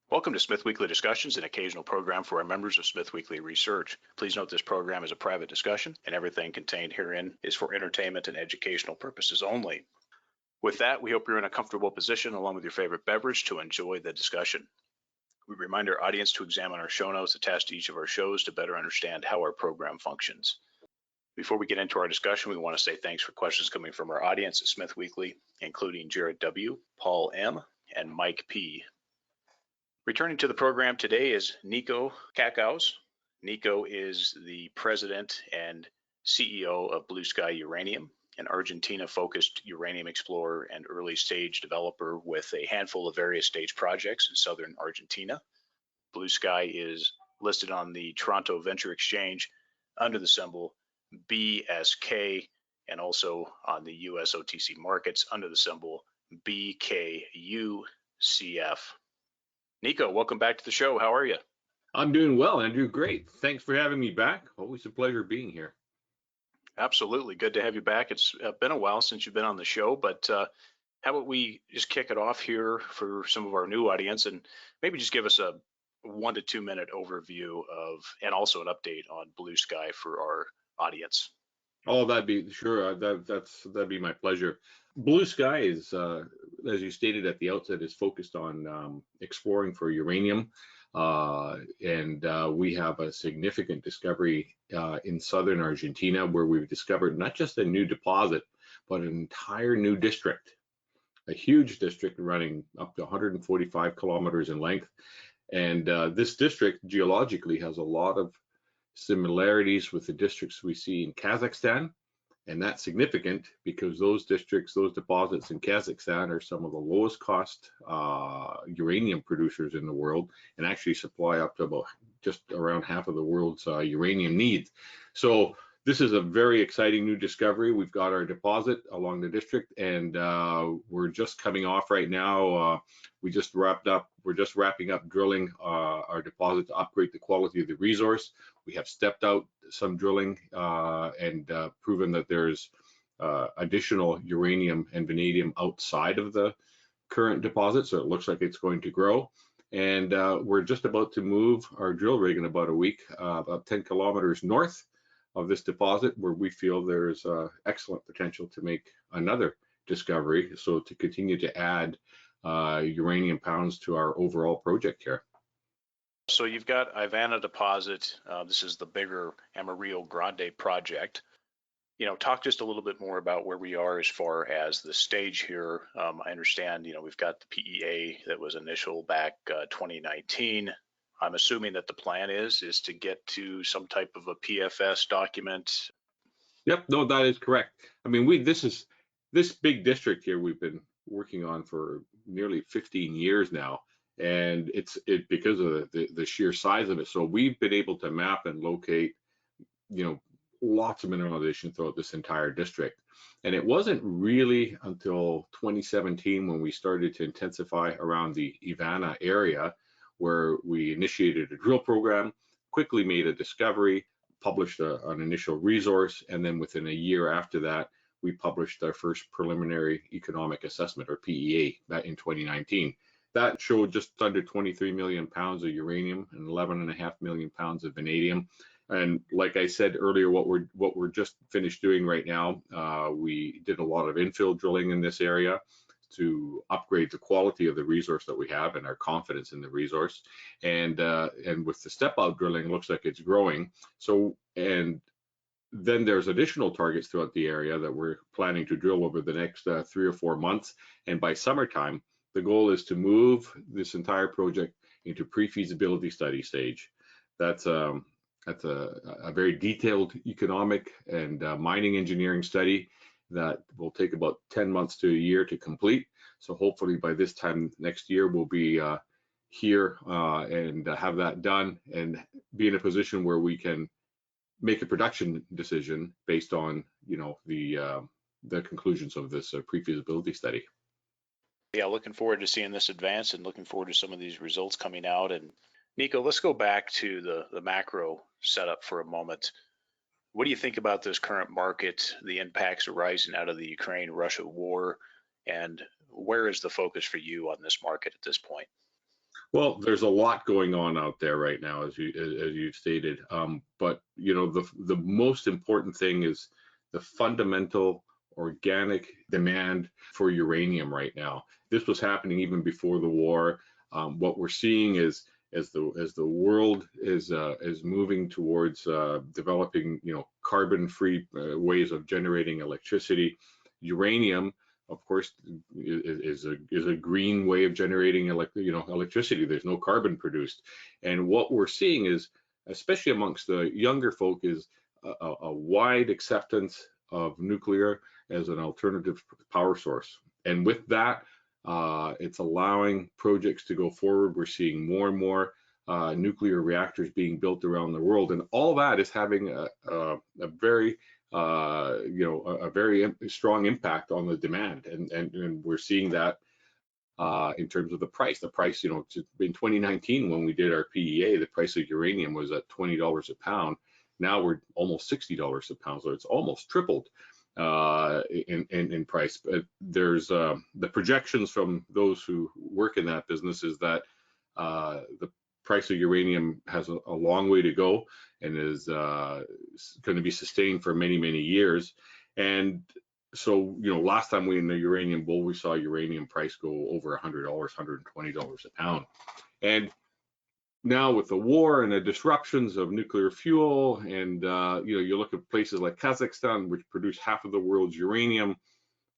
Welcome to Smith Weekly Discussions, an occasional program for our members of Smith Weekly Research. Please note this program is a private discussion, and everything contained herein is for entertainment and educational purposes only. With that, we hope you're in a comfortable position along with your favorite beverage to enjoy the discussion. We remind our audience to examine our show notes attached to each of our shows to better understand how our program functions. Before we get into our discussion, we want to say thanks for questions coming from our audience at Smith Weekly, including Jared W., Paul M., and Mike P. Returning to the program today is Nico Kakaus. Nico is the president and CEO of Blue Sky Uranium, an Argentina-focused uranium explorer and early-stage developer with a handful of various stage projects in southern Argentina. Blue Sky is listed on the Toronto Venture Exchange under the symbol BSK and also on the US OTC markets under the symbol BKUCF. Nico, welcome back to the show. How are you? I'm doing well, Andrew. Great. Thanks for having me back. Always a pleasure being here. Absolutely. Good to have you back. It's been a while since you've been on the show, but how about we just kick it off here for some of our new audience and maybe just give us a 1 to 2 minute overview of, and also an update on Blue Sky for our audience. Oh, that'd be sure. That'd be my pleasure. Blue Sky is, as you stated at the outset, is focused on exploring for uranium, and we have a significant discovery in southern Argentina where we've discovered not just a new deposit, but an entire new district, a huge district running up to 145 kilometers in length. And this district geologically has a lot of similarities with the districts we see in Kazakhstan. And that's significant because those districts, those deposits in Kazakhstan are some of the lowest cost uranium producers in the world and actually supply up to about just around half of the world's uranium needs. So this is a very exciting new discovery. We've got our deposit along the district, and we're just coming off right now. We're just wrapping up drilling our deposit to upgrade the quality of the resource. We have stepped out some drilling and proven that there's additional uranium and vanadium outside of the current deposit, so it looks like it's going to grow. And we're just about to move our drill rig in about a week, about 10 kilometers north of this deposit, where we feel there's excellent potential to make another discovery, so to continue to add uranium pounds to our overall project here. So you've got Ivana deposit. This is the bigger Amarillo Grande project. Talk just a little bit more about where we are as far as the stage here. I understand, we've got the PEA that was initial back 2019. I'm assuming that the plan is to get to some type of a PFS document. Yep, no, that is correct. I mean, this big district here we've been working on for nearly 15 years now, and it's because of the sheer size of it. So we've been able to map and locate, lots of mineralization throughout this entire district. And it wasn't really until 2017 when we started to intensify around the Ivana area, where we initiated a drill program, quickly made a discovery, published an initial resource, and then within a year after that, we published our first preliminary economic assessment, or PEA, that in 2019. That showed just under 23 million pounds of uranium and 11.5 million pounds of vanadium. And like I said earlier, what we're just finished doing right now, we did a lot of infill drilling in this area to upgrade the quality of the resource that we have and our confidence in the resource. And with the step out drilling, looks like it's growing. So, and then there's additional targets throughout the area that we're planning to drill over the next 3 or 4 months. And by summertime, the goal is to move this entire project into pre-feasibility study stage. That's a very detailed economic and mining engineering study that will take about 10 months to a year to complete. So hopefully by this time next year, we'll be here and have that done and be in a position where we can make a production decision based on, the conclusions of this pre-feasibility study. Yeah, looking forward to seeing this advance and looking forward to some of these results coming out. And Nico, let's go back to the macro setup for a moment. What do you think about this current market, the impacts arising out of the Ukraine-Russia war, and where is the focus for you on this market at this point? Well, there's a lot going on out there right now, as you stated. But the most important thing is the fundamental organic demand for uranium right now. This was happening even before the war. What we're seeing is as the world is moving towards developing carbon-free ways of generating electricity, uranium, of course, is a green way of generating electricity. There's no carbon produced, and what we're seeing is, especially amongst the younger folk, is a wide acceptance of nuclear as an alternative power source. And with that, it's allowing projects to go forward. We're seeing more and more nuclear reactors being built around the world, and all that is having a very a very strong impact on the demand, and we're seeing that in terms of the price. The price, in 2019 when we did our PEA, the price of uranium was at $20 a pound. Now we're almost $60 a pound, so it's almost tripled in price. But there's the projections from those who work in that business is that the price of uranium has a long way to go and is going to be sustained for many, many years. And so, last time we in the uranium bull, we saw uranium price go over $100, $120 a pound. And now with the war and the disruptions of nuclear fuel, and you look at places like Kazakhstan, which produce half of the world's uranium,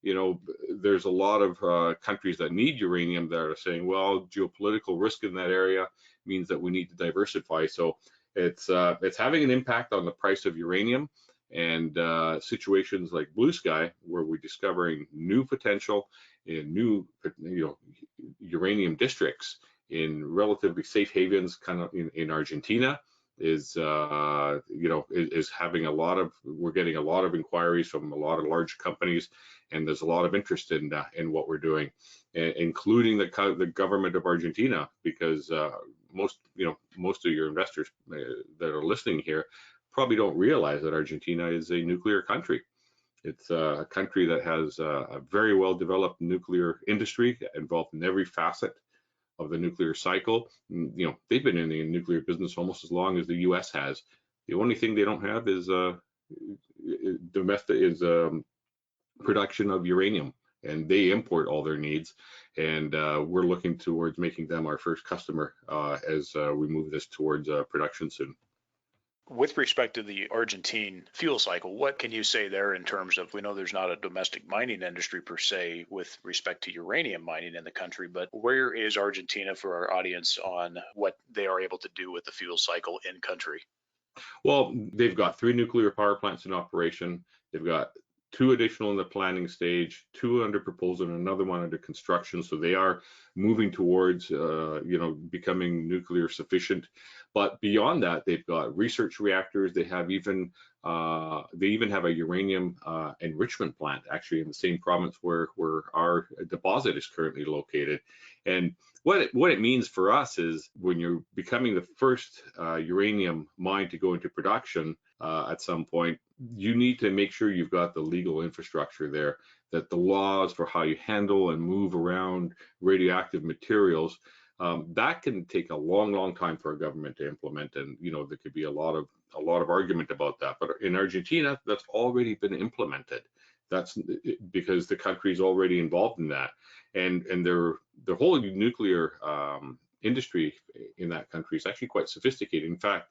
there's a lot of countries that need uranium that are saying, well, geopolitical risk in that area means that we need to diversify. So it's having an impact on the price of uranium, and situations like Blue Sky, where we're discovering new potential in new uranium districts in relatively safe havens, kind of in Argentina, is having we're getting a lot of inquiries from a lot of large companies, and there's a lot of interest in what we're doing, including the government of Argentina, because most of your investors that are listening here probably don't realize that Argentina is a nuclear country. It's a country that has a very well developed nuclear industry involved in every facet of the nuclear cycle. They've been in the nuclear business almost as long as the U.S. has. The only thing they don't have is production of uranium, and they import all their needs. And we're looking towards making them our first customer as we move this towards production soon. With respect to the Argentine fuel cycle, what can you say there in terms of, we know there's not a domestic mining industry per se with respect to uranium mining in the country, but where is Argentina for our audience on what they are able to do with the fuel cycle in country? Well, they've got 3 nuclear power plants in operation. They've got 2 additional in the planning stage, 2 under proposal, and another one under construction. So they are moving towards, becoming nuclear sufficient. But beyond that, they've got research reactors. They even have a uranium enrichment plant, actually in the same province where our deposit is currently located. And what it means for us is, when you're becoming the first uranium mine to go into production at some point, you need to make sure you've got the legal infrastructure there, that the laws for how you handle and move around radioactive materials, that can take a long time for a government to implement. And there could be a lot of argument about that. But in Argentina, that's already been implemented. That's because the country's already involved in that, and their whole nuclear industry in that country is actually quite sophisticated. In fact,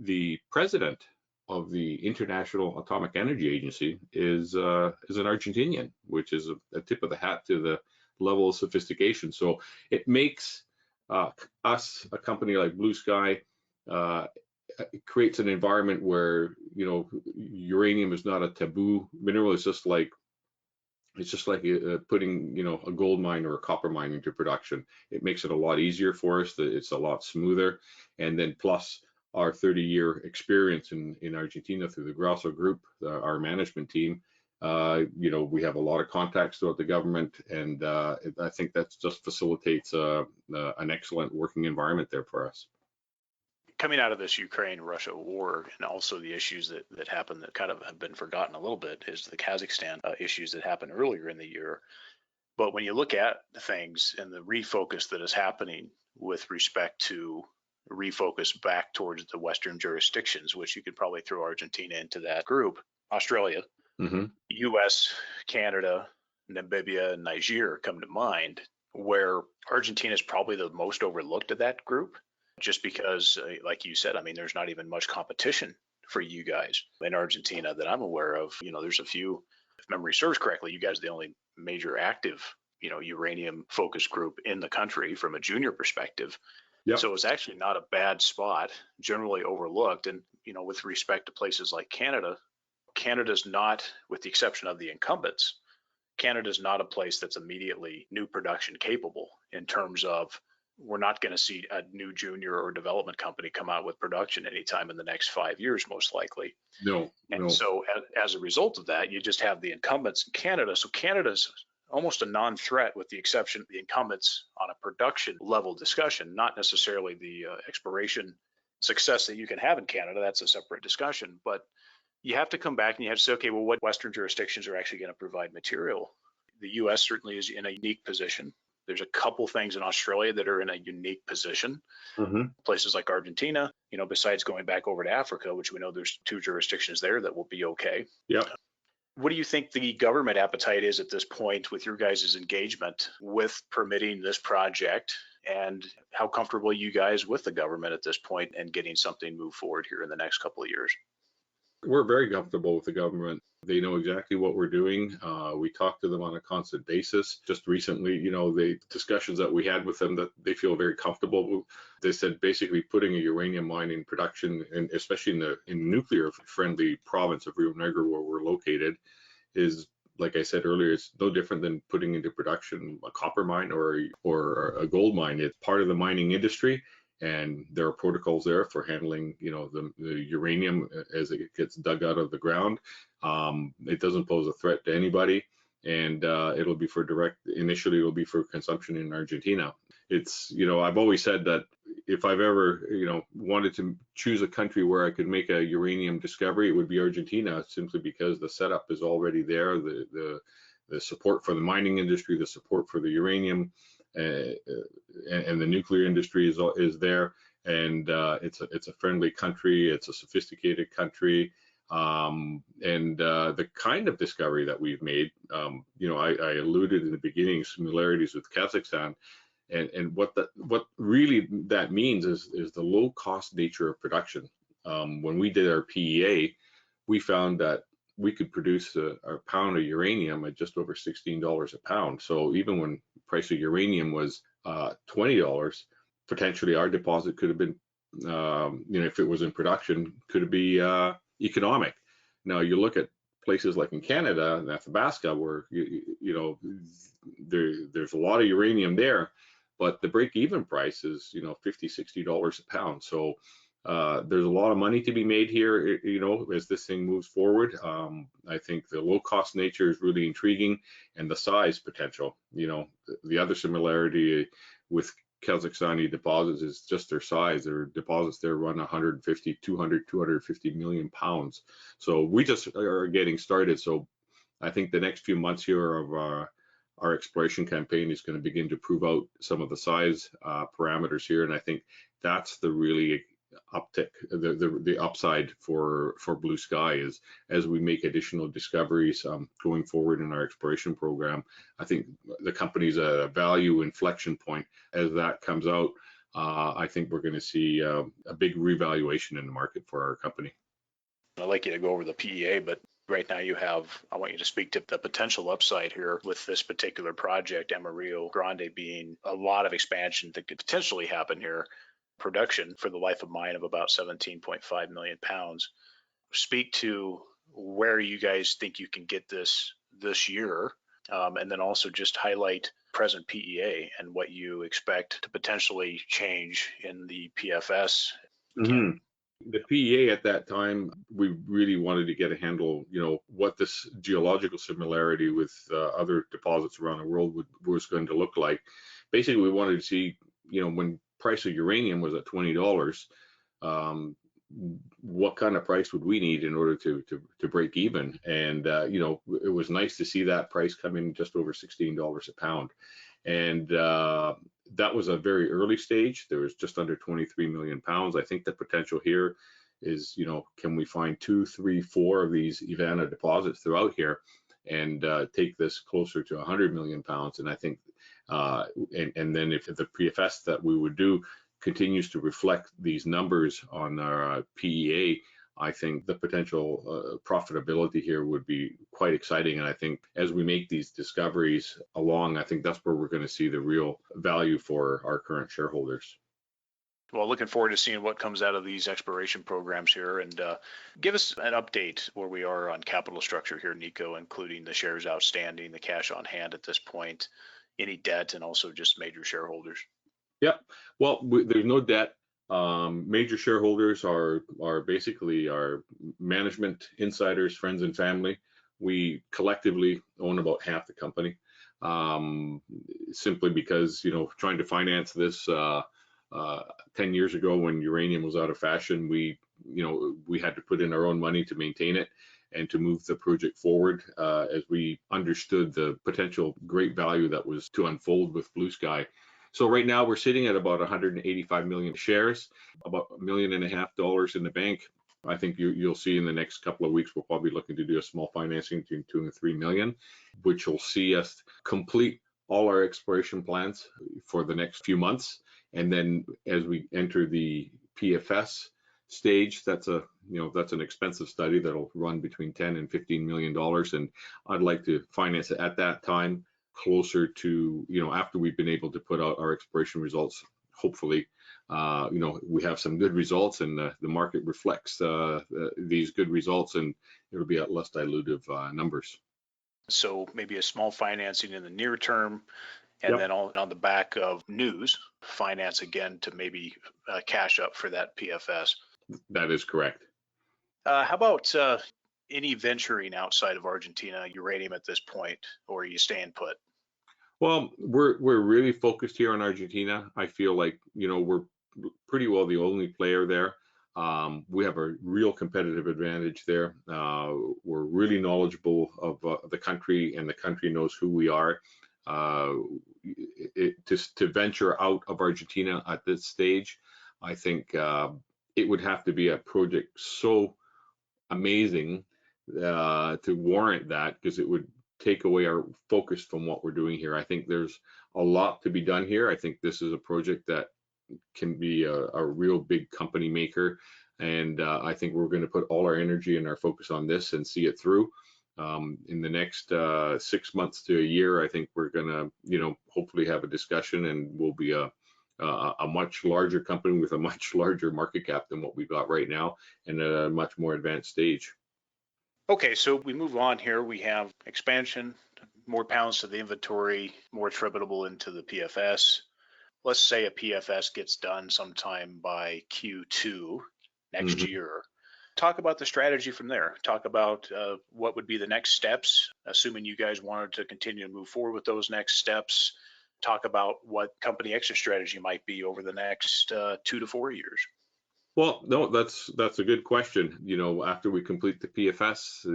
the president of the International Atomic Energy Agency is an Argentinian, which is a tip of the hat to the level of sophistication. So it makes us, a company like Blue Sky, it creates an environment where uranium is not a taboo mineral. It's just like putting a gold mine or a copper mine into production. It makes it a lot easier for us. It's a lot smoother, and then plus our 30-year experience in Argentina through the Grasso Group, our management team. We have a lot of contacts throughout the government, and I think that just facilitates an excellent working environment there for us. Coming out of this Ukraine-Russia war, and also the issues that happened that kind of have been forgotten a little bit, is the Kazakhstan issues that happened earlier in the year. But when you look at things and the refocus that is happening with respect to refocus back towards the Western jurisdictions, which you could probably throw Argentina into that group. Australia, US, Canada, Namibia, and Niger come to mind, where Argentina is probably the most overlooked of that group, just because, like you said, I mean, there's not even much competition for you guys in Argentina that I'm aware of. You know, there's a few, if memory serves correctly, you guys are the only major active, you know, uranium focused group in the country from a junior perspective. Yep. So it's actually not a bad spot, generally overlooked. And, you know, with respect to places like Canada, Canada's not, with the exception of the incumbents, Canada's not a place that's immediately new production capable in terms of, we're not going to see a new junior or development company come out with production anytime in the next 5 years, most likely. No. So as a result of that, you just have the incumbents in Canada. So Canada's almost a non-threat, with the exception of the incumbents on a production level discussion, not necessarily the exploration success that you can have in Canada. That's a separate discussion. But you have to come back and you have to say, okay, well, what Western jurisdictions are actually going to provide material? The US certainly is in a unique position. There's a couple things in Australia that are in a unique position. Places like Argentina, you know, besides going back over to Africa, which we know there's 2 jurisdictions there that will be okay. Yep. What do you think the government appetite is at this point with your guys' engagement with permitting this project, and how comfortable are you guys with the government at this point and getting something moved forward here in the next couple of years? We're very comfortable with the government. They know exactly what we're doing. We talk to them on a constant basis. Just recently, you know, the discussions that we had with them, that they feel very comfortable. They said basically putting a uranium mine in production, and especially in nuclear friendly province of Rio Negro, where we're located, is, like I said earlier, it's no different than putting into production a copper mine or a gold mine. It's part of the mining industry. And there are protocols there for handling, you know, the uranium as it gets dug out of the ground. It doesn't pose a threat to anybody, and it'll be initially it'll be for consumption in Argentina. It's, you know, I've always said that if I've ever, you know, wanted to choose a country where I could make a uranium discovery, it would be Argentina, simply because the setup is already there. The support for the mining industry, the support for the uranium, and the nuclear industry is there, and it's a friendly country, it's a sophisticated country, and the kind of discovery that we've made, you know, I alluded in the beginning, similarities with Kazakhstan, and what really that means is the low cost nature of production. When we did our PEA, we found that we could produce a pound of uranium at just over $16 a pound. So even when the price of uranium was $20, potentially our deposit could have been, you know, if it was in production, could be economic. Now you look at places like in Canada and Athabasca, where you know there's a lot of uranium there, but the break-even price is, you know, $50-$60 a pound. So there's a lot of money to be made here, you know, as this thing moves forward. I think the low cost nature is really intriguing, and the size potential. You know, the other similarity with Kazakhstani deposits is just their size. Their deposits there run 150, 200, 250 million pounds. So we just are getting started. So I think the next few months here of our exploration campaign is going to begin to prove out some of the size parameters here, and I think that's the really uptick, the upside for Blue Sky, is as we make additional discoveries going forward in our exploration program. I think the company's at a value inflection point. As that comes out, I think we're going to see a big revaluation in the market for our company. I'd like you to go over the PEA, but right now I want you to speak to the potential upside here with this particular project, Amarillo Grande, being a lot of expansion that could potentially happen here. Production for the life of mine of about 17.5 million pounds. Speak to where you guys think you can get this year, and then also just highlight present PEA and what you expect to potentially change in the PFS. The PEA at that time, we really wanted to get a handle, you know, what this geological similarity with other deposits around the world was going to look like. Basically, we wanted to see, you know, when price of uranium was at $20, what kind of price would we need in order to break even? And you know, it was nice to see that price come in just over $16 a pound. And that was a very early stage. There was just under 23 million pounds. I think the potential here is, can we find 2, 3, 4 of these Ivana deposits throughout here and take this closer to 100 million pounds? And I think, and then if the PFS that we would do continues to reflect these numbers on our PEA, I think the potential profitability here would be quite exciting. And I think as we make these discoveries along, I think that's where we're going to see the real value for our current shareholders. Well, looking forward to seeing what comes out of these exploration programs here, and give us an update where we are on capital structure here, Nico, including the shares outstanding, the cash on hand at this point, any debt, and also just major shareholders. Yep. Well, there's no debt. Major shareholders are basically our management, insiders, friends, and family. We collectively own about half the company, simply because, trying to finance this 10 years ago when uranium was out of fashion, we had to put in our own money to maintain it and to move the project forward, as we understood the potential great value that was to unfold with Blue Sky. So right now we're sitting at about 185 million shares, about $1.5 million in the bank. I think you'll see in the next couple of weeks, we're probably looking to do a small financing between 2 and 3 million, which will see us complete all our exploration plans for the next few months. And then as we enter the PFS stage, that's an expensive study that'll run between 10 and $15 million. And I'd like to finance it at that time, closer to, after we've been able to put out our exploration results. Hopefully, we have some good results and the market reflects these good results, and it'll be at less dilutive numbers. So maybe a small financing in the near term, and then on the back of news, finance again to maybe cash up for that PFS. That is correct. How about any venturing outside of Argentina uranium at this point, or are you staying put? Well, we're really focused here on Argentina. I feel like, we're pretty well the only player there. We have a real competitive advantage there. We're really knowledgeable of the country, and the country knows who we are. To venture out of Argentina at this stage, I think it would have to be a project so amazing to warrant that, because it would take away our focus from what we're doing here. I think there's a lot to be done here. I think this is a project that can be a real big company maker, and I think we're going to put all our energy and our focus on this and see it through. In the next 6 months to a year, I think we're going to, hopefully have a discussion, and we'll be a much larger company with a much larger market cap than what we've got right now, and at a much more advanced stage. Okay, so we move on here. We have expansion, more pounds to the inventory, more attributable into the PFS. Let's say a PFS gets done sometime by Q2 next year. Talk about the strategy from there. Talk about what would be the next steps, assuming you guys wanted to continue to move forward with those next steps. Talk about what company exit strategy might be over the next 2 to 4 years. Well, no, that's a good question. After we complete the PFS,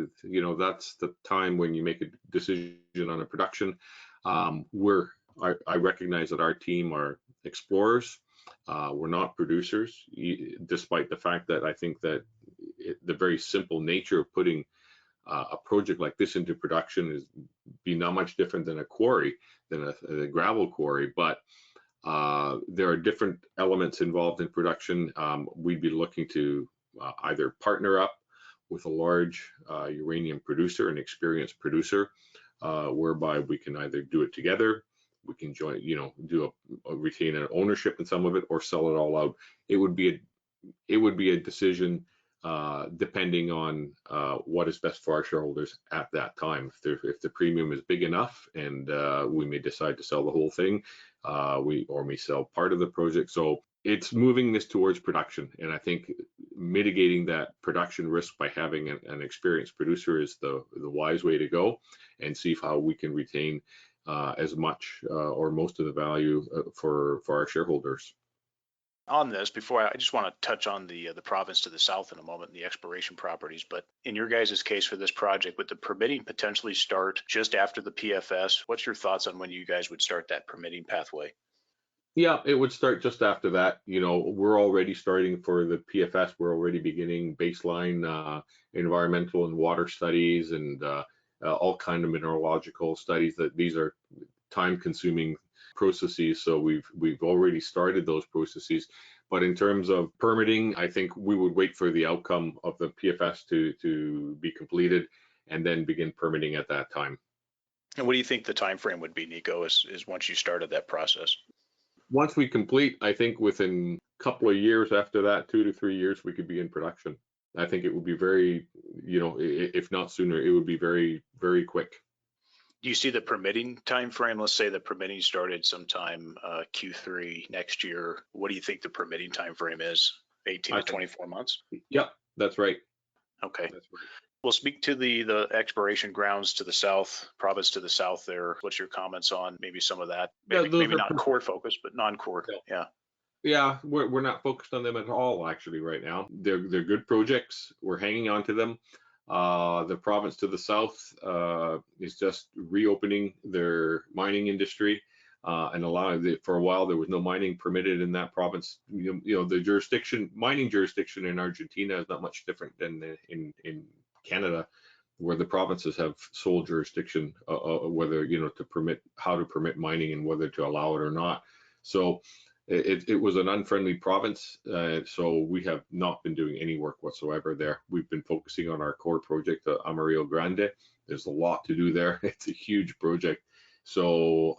that's the time when you make a decision on a production. I recognize that our team are explorers. We're not producers, despite the fact that I think that the very simple nature of putting a project like this into production is not much different than a quarry, than a gravel quarry. But there are different elements involved in production. We'd be looking to either partner up with a large uranium producer, an experienced producer, whereby we can either do it together, we can join, retain an ownership in some of it, or sell it all out. It would be a decision depending on what is best for our shareholders at that time. If the premium is big enough, and we may decide to sell the whole thing, we may sell part of the project. So it's moving this towards production, and I think mitigating that production risk by having an experienced producer is the wise way to go, and see how we can retain as much or most of the value for our shareholders. On this, before I just want to touch on the province to the south in a moment, and the exploration properties. But in your guys' case for this project, would the permitting potentially start just after the PFS? What's your thoughts on when you guys would start that permitting pathway? Yeah, it would start just after that. We're already starting for the PFS. We're already beginning baseline environmental and water studies and all kind of mineralogical studies. That these are time-consuming processes, so we've already started those processes. But in terms of permitting, I think we would wait for the outcome of the PFS to be completed and then begin permitting at that time. And what do you think the time frame would be, Nico, is once you started that process? Once we complete, I think within a couple of years after that, 2 to 3 years, we could be in production. I think it would be very, if not sooner, it would be very, very quick. Do you see the permitting time frame? Let's say the permitting started sometime Q3 next year. What do you think the permitting time frame is? 18 to 24 months? Yep, that's right. Okay. That's right. We'll speak to the exploration grounds to the south, province to the south there. What's your comments on maybe some of that? Yeah, Maybe not core focus, but non-core. No. Yeah. Yeah, we're not focused on them at all actually right now. They're good projects. We're hanging on to them. The province to the south is just reopening their mining industry and allowing for a while there was no mining permitted in that province. The mining jurisdiction in Argentina is not much different than in Canada, where the provinces have sole jurisdiction whether how to permit mining and whether to allow it or not. So it was an unfriendly province, so we have not been doing any work whatsoever there. We've been focusing on our core project, Amarillo Grande. There's a lot to do there. It's a huge project. So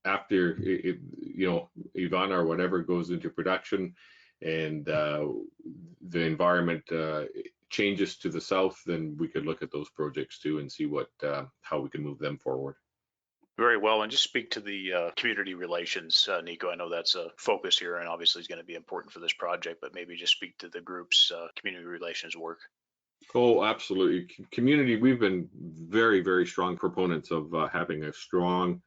after Ivana or whatever goes into production and the environment changes to the south, then we could look at those projects too and see how we can move them forward. Very well. And just speak to the community relations, Nico. I know that's a focus here and obviously is going to be important for this project, but maybe just speak to the group's community relations work. Oh, absolutely. Community, we've been very, very strong proponents of having a strong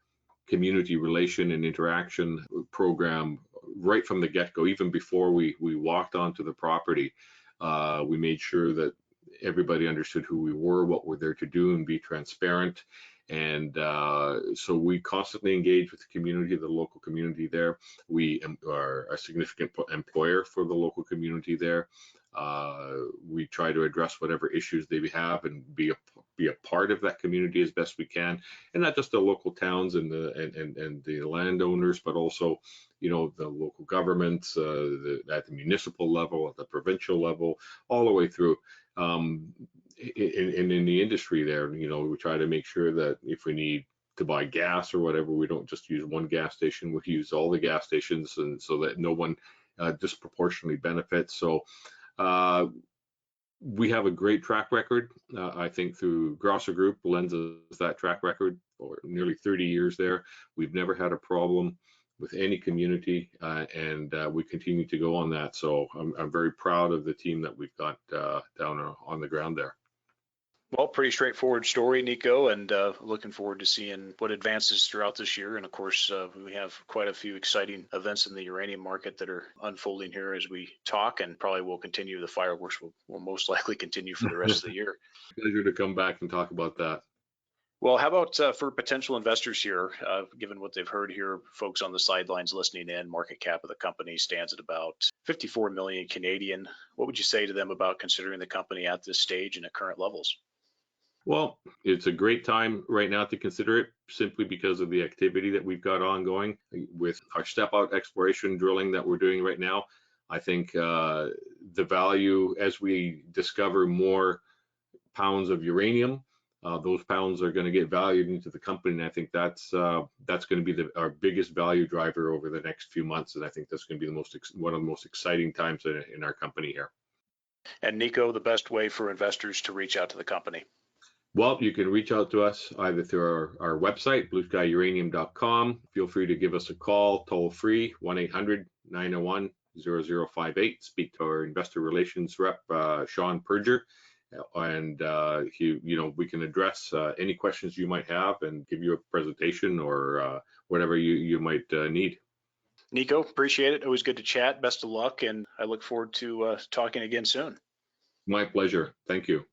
community relation and interaction program right from the get-go. Even before we walked onto the property, we made sure that everybody understood who we were, what we're there to do, and be transparent. And so we constantly engage with the community, the local community there. We are a significant employer for the local community there. We try to address whatever issues they have and be a part of that community as best we can, and not just the local towns and the landowners, but also the local governments at the municipal level, at the provincial level, all the way through. In the industry there, we try to make sure that if we need to buy gas or whatever, we don't just use one gas station, we use all the gas stations, and so that no one disproportionately benefits. So we have a great track record. I think through Grosser Group lends us that track record for nearly 30 years there. We've never had a problem with any community, and we continue to go on that. So I'm very proud of the team that we've got down on the ground there. Well, pretty straightforward story, Nico, and looking forward to seeing what advances throughout this year. And of course, we have quite a few exciting events in the uranium market that are unfolding here as we talk, and probably will continue. The fireworks will most likely continue for the rest of the year. Pleasure to come back and talk about that. Well, how about for potential investors here, given what they've heard here, folks on the sidelines listening in, market cap of the company stands at about 54 million Canadian. What would you say to them about considering the company at this stage and at current levels? Well, it's a great time right now to consider it simply because of the activity that we've got ongoing with our step out exploration drilling that we're doing right now. I think the value as we discover more pounds of uranium, those pounds are going to get valued into the company. And I think that's going to be our biggest value driver over the next few months. And I think that's going to be one of the most exciting times in our company here. And Nico, the best way for investors to reach out to the company? Well, you can reach out to us either through our website, blueskyuranium.com. Feel free to give us a call, toll free, 1-800-901-0058. Speak to our investor relations rep, Sean Perger, and we can address any questions you might have and give you a presentation or whatever you might need. Nico, appreciate it. Always good to chat. Best of luck, and I look forward to talking again soon. My pleasure. Thank you.